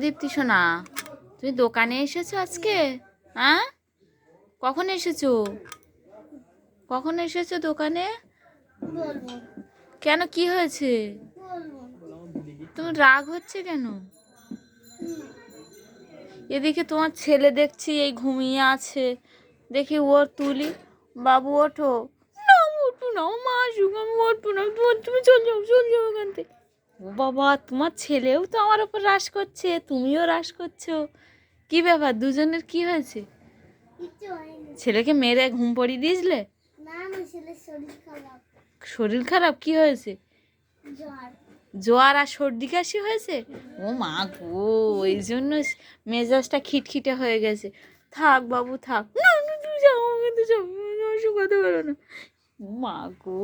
দীপ্তি সোনা, তুমি দোকানে এসেছো আজকে? হ্যাঁ, কখন এসেছো? কখন এসেছো দোকানে? কেন, কি হয়েছে? তোমার রাগ হচ্ছে কেন? এদিকে তোমার ছেলে দেখছি এই ঘুমিয়ে আছে, দেখি ওর তুলি। বাবু ওঠো। না আমি উঠবো না, ও মা আসুক, আমি উঠবো না, তুমি চল যাও এখান থেকে। ও বাবা, তোমার ছেলেও তো আমার ওপর রাশ করছে, তুমিও রাশ করছো। কি ব্যাপার, দুজনের কি হয়েছে? ছেলেকে মেরে ঘুম পড়িয়ে দিয়েছিলে? শরীর খারাপ? কি হয়েছে? জ্বর আর সর্দি কাশি হয়েছে? ও মা গো, এই জন্য মেজাজটা খিটখিটে হয়ে গেছে। থাক বাবু থাক, না তুই যাও, আমাকে যাও, কথা বলো না। ও মা গো,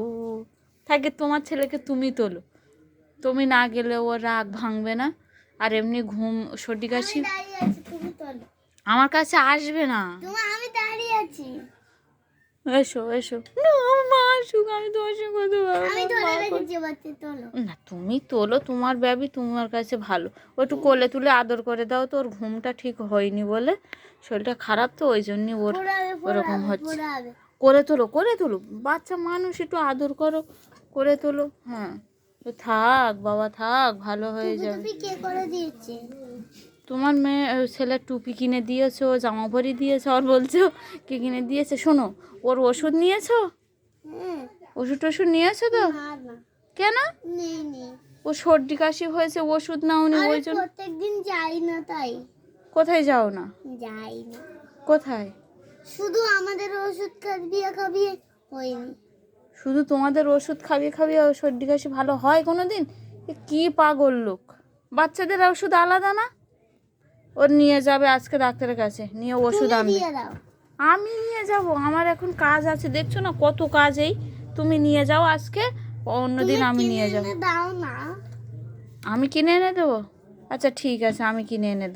থাকে তোমার ছেলেকে তুমি তোলো, তুমি না গেলে ও রাগ ভাঙবে না। আর এমনি ঘুম সর্দি কাশি আমার কাছে আসবে না। আমি দাঁড়িয়ে আছি, এসো এসো। না আমার মা আসুক, আমি তোমার সঙ্গে কথা বলবো। না তুমি তোলো, তোমার বেবি তোমার কাছে ভালো। ও একটু কোলে তুলে আদর করে দাও তো, ওর ঘুমটা ঠিক হয়নি বলে, শরীরটা খারাপ তো, ওই জন্যই ওর ওরকম হচ্ছে। করে তোলো, বাচ্চা মানুষ, একটু আদর করো, করে তোলো। হ্যাঁ তো থাক বাবা থাক, ভালো হয়ে যাবে। কে করে দিয়েছে? তোমার মেয়ে ছেলের টুপি কিনে দিয়েছো, জামা পরি দিয়েছো, আর বলছো কে কিনে দিয়েছে? শোনো, ওর ওষুধ নিয়েছো? ওষুধ টষুধ নিয়েছো তো? কেন? ও সর্দি কাশি হয়েছে, ওষুধ নাওনি ওই জন্য? প্রত্যেকদিন যাই না তাই। কোথায় যাও না? যাই না। কোথায়? শুধু আমাদের ওষুধ খাবিয়ে হয়নি। শুধু তোমাদের ওষুধ খাবিয়ে সর্দি কাশি ভালো হয় কোনো দিন? কি পাগল লোক! বাচ্চাদের ওষুধ আলাদা না? ওর নিয়ে যাবে আজকে ডাক্তারের কাছে, নিয়ে ওষুধ আনবে। আমি নিয়ে যাব? আমার এখন কাজ আছে, দেখছো না কত কাজ। এই তুমি নিয়ে যাও আজকে, অন্যদিন আমি নিয়ে যাবো। দাও না, আমি কিনে এনে দেবো? আচ্ছা ঠিক আছে, আমি কিনে এনে দেবো।